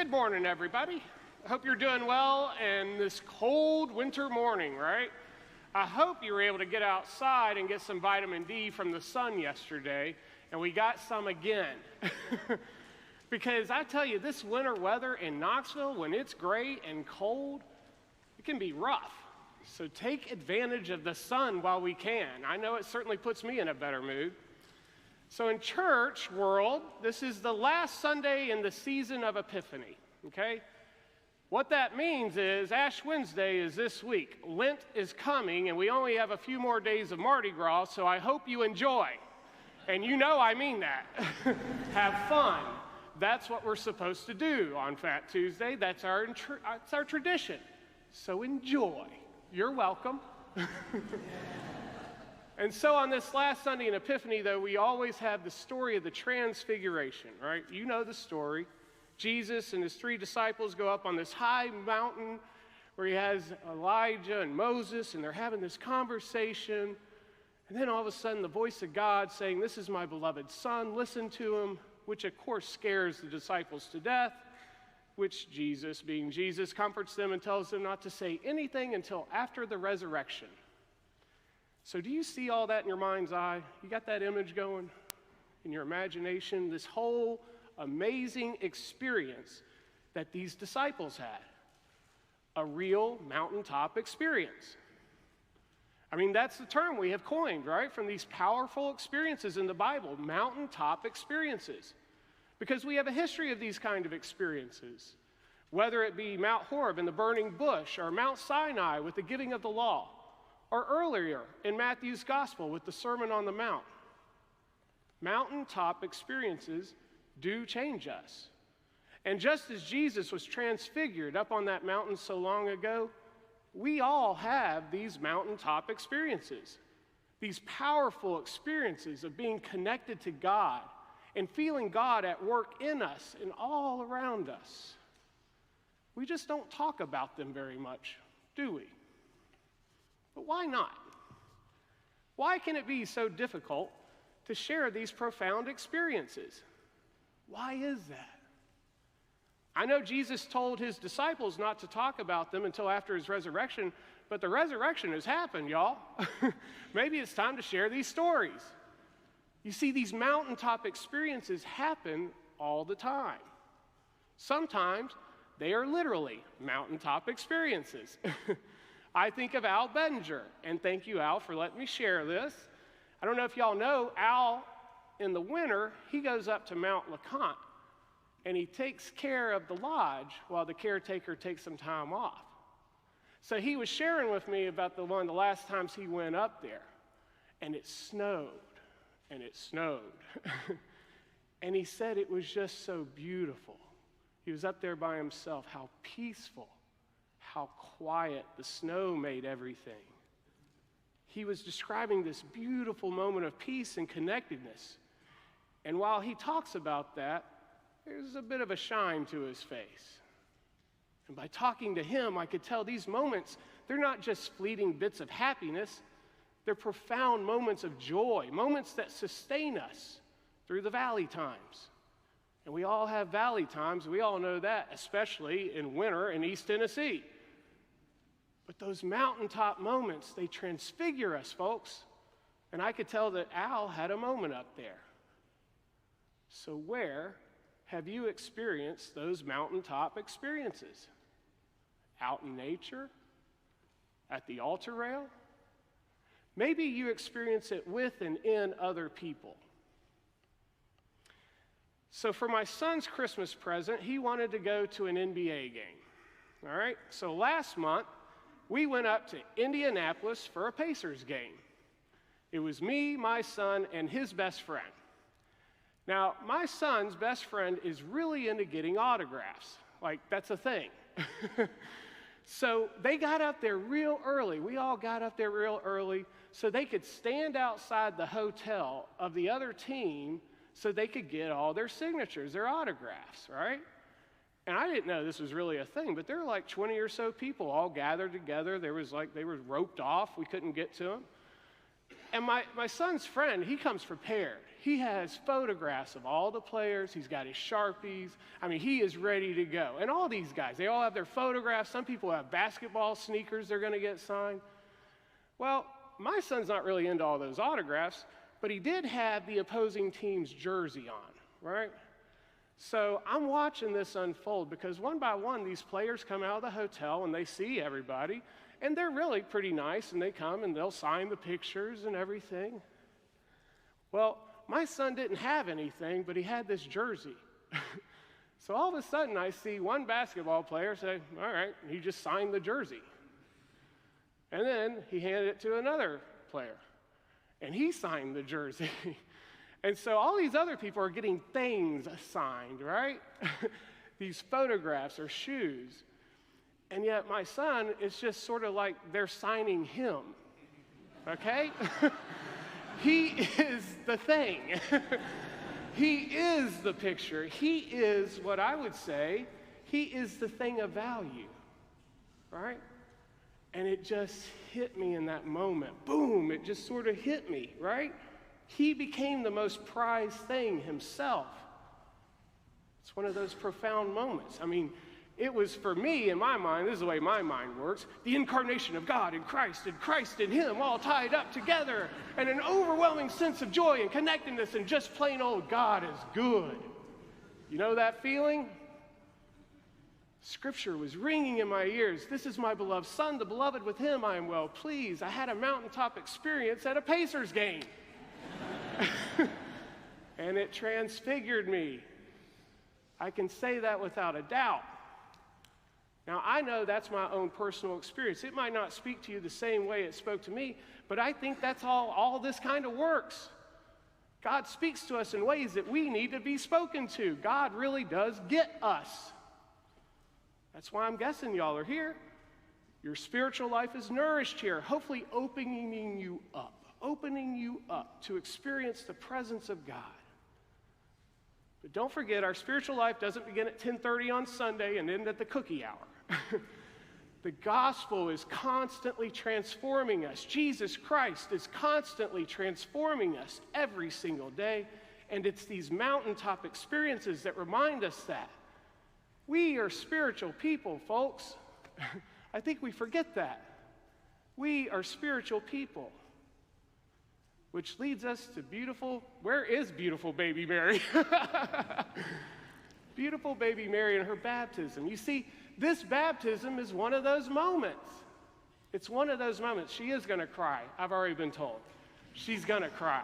Good morning, everybody. I hope you're doing well in this cold winter morning, right? I hope you were able to get outside and get some vitamin D from the sun yesterday, and we got some again. Because I tell you, this winter weather in Knoxville, when it's gray and cold, it can be rough. So take advantage of the sun while we can. I know it certainly puts me in a better mood. So in church world, this is the last Sunday in the season of Epiphany, okay? What that means is Ash Wednesday is this week. Lent is coming, and we only have a few more days of Mardi Gras, so I hope you enjoy. And you know I mean that. Have fun. That's what we're supposed to do on Fat Tuesday. That's our tradition. So enjoy. You're welcome. And so on this last Sunday in Epiphany, though, we always have the story of the Transfiguration, right? You know the story. Jesus and his 3 disciples go up on this high mountain where he has Elijah and Moses, and they're having this conversation. And then all of a sudden, the voice of God saying, "This is my beloved Son, listen to him," which of course scares the disciples to death, which Jesus, being Jesus, comforts them and tells them not to say anything until after the resurrection. So do you see all that in your mind's eye? You got that image going in your imagination? This whole amazing experience that these disciples had. A real mountaintop experience. I mean, that's the term we have coined, right? From these powerful experiences in the Bible, mountaintop experiences. Because we have a history of these kind of experiences. Whether it be Mount Horeb in the burning bush, or Mount Sinai with the giving of the law, or earlier in Matthew's Gospel with the Sermon on the Mount. Mountaintop experiences do change us. And just as Jesus was transfigured up on that mountain so long ago, we all have these mountaintop experiences. These powerful experiences of being connected to God and feeling God at work in us and all around us. We just don't talk about them very much, do we? But why not? Why can it be so difficult to share these profound experiences? Why is that? I know Jesus told his disciples not to talk about them until after his resurrection, but the resurrection has happened, y'all. Maybe it's time to share these stories. You see, these mountaintop experiences happen all the time. Sometimes they are literally mountaintop experiences. I think of Al Benninger, and thank you, Al, for letting me share this. I don't know if y'all know, Al, in the winter, he goes up to Mount LeConte, and he takes care of the lodge while the caretaker takes some time off. So he was sharing with me about the last times he went up there, and it snowed, and it snowed. And he said it was just so beautiful. He was up there by himself, how peaceful, how quiet the snow made everything. He was describing this beautiful moment of peace and connectedness. And while he talks about that, there's a bit of a shine to his face. And by talking to him, I could tell these moments, they're not just fleeting bits of happiness, they're profound moments of joy, moments that sustain us through the valley times. And we all have valley times, we all know that, especially in winter in East Tennessee. But those mountaintop moments, they transfigure us, folks. And I could tell that Al had a moment up there. So where have you experienced those mountaintop experiences? Out in nature? At the altar rail? Maybe you experience it with and in other people. So for my son's Christmas present, he wanted to go to an NBA game. All right? So last month, we went up to Indianapolis for a Pacers game. It was me, my son, and his best friend. Now, my son's best friend is really into getting autographs. Like, that's a thing. So they got up there real early. We all got up there real early so they could stand outside the hotel of the other team so they could get all their signatures, their autographs, right? And I didn't know this was really a thing, but there were like 20 or so people all gathered together. They were roped off. We couldn't get to them. And my son's friend, he comes prepared. He has photographs of all the players. He's got his Sharpies. I mean, he is ready to go. And all these guys, they all have their photographs. Some people have basketball sneakers they're going to get signed. Well, my son's not really into all those autographs, but he did have the opposing team's jersey on, right? So I'm watching this unfold because one by one, these players come out of the hotel and they see everybody, and they're really pretty nice, and they come and they'll sign the pictures and everything. Well, my son didn't have anything, but he had this jersey. So all of a sudden, I see one basketball player say, all right, he just signed the jersey. And then he handed it to another player, and he signed the jersey. And so all these other people are getting things signed, right? These photographs or shoes. And yet my son is just sort of like they're signing him, okay? He is the thing. He is the picture. He is what I would say, he is the thing of value, right? And it just hit me in that moment. Boom, it just sort of hit me, right? He became the most prized thing himself. It's one of those profound moments. I mean, it was for me, in my mind, this is the way my mind works, the incarnation of God in Christ and Christ in him all tied up together, and an overwhelming sense of joy and connectedness, and just plain old God is good. You know that feeling? Scripture was ringing in my ears. This is my beloved Son, the beloved, with him I am well pleased. I had a mountaintop experience at a Pacers game. And it transfigured me. I can say that without a doubt. Now, I know that's my own personal experience. It might not speak to you the same way it spoke to me, but I think that's all this kind of works. God speaks to us in ways that we need to be spoken to. God really does get us. That's why I'm guessing y'all are here. Your spiritual life is nourished here, hopefully opening you up to experience the presence of God. But don't forget, our spiritual life doesn't begin at 10:30 on Sunday and end at the cookie hour. The gospel is constantly transforming us. Jesus Christ is constantly transforming us every single day, and it's these mountaintop experiences that remind us that. We are spiritual people, folks. I think we forget that. We are spiritual people. Which leads us to where is beautiful baby Mary? Beautiful baby Mary and her baptism. You see, this baptism is one of those moments. It's one of those moments. She is going to cry. I've already been told. She's going to cry.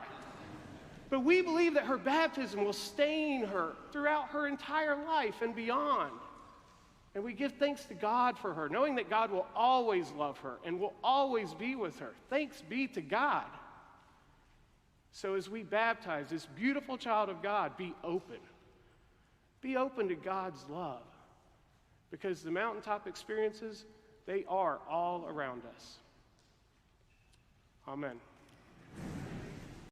But we believe that her baptism will stain her throughout her entire life and beyond. And we give thanks to God for her, knowing that God will always love her and will always be with her. Thanks be to God. So as we baptize this beautiful child of God, be open. Be open to God's love. Because the mountaintop experiences, they are all around us. Amen.